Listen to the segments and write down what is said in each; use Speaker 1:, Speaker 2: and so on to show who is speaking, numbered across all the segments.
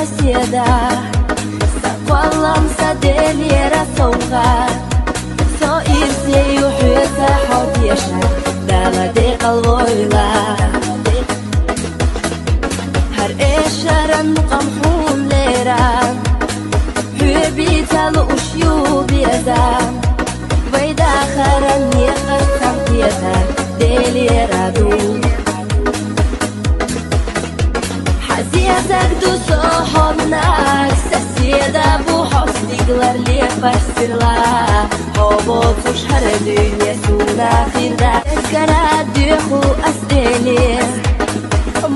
Speaker 1: соседа, стаквалам саделера соуга, со ирсею хуеса ходеша, даладе qalvoyla. Har esharan muqamhun leran, huye bitalu ushyu biazam, vayda kharan yeqar samtiyata deliradu. Haziyazak du sohonnak, соседа bu hostiglar lepastirla, hobot ush har dunyasuna khirda, eskara duhu asdelir.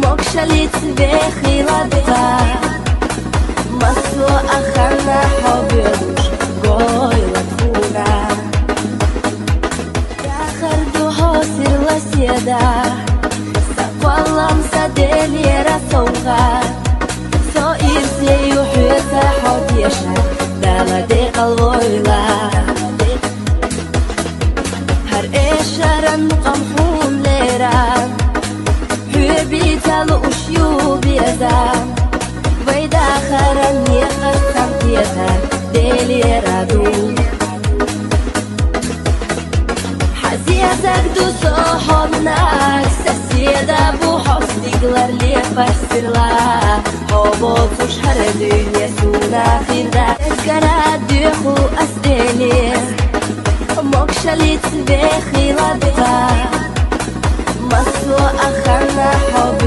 Speaker 1: Мокшалит вехилата, масло ахана хобюш, гойла тхуна. Дахар духо сирла седа, стаквалам саделера соуга, со ирсею хуеса ходеша, даладе qalvoyla. Har esharan muqamhun leran, bitalu ushyu biazam, vayda kharan yeqar samtiyata deliradu. Haziyazak du sohonnak, соседа bu hostiglar lepastirla, hobot ush har dunyasuna khirda, eskara duhu asdelir. Mokshalit vechilata, масло ахана хобби.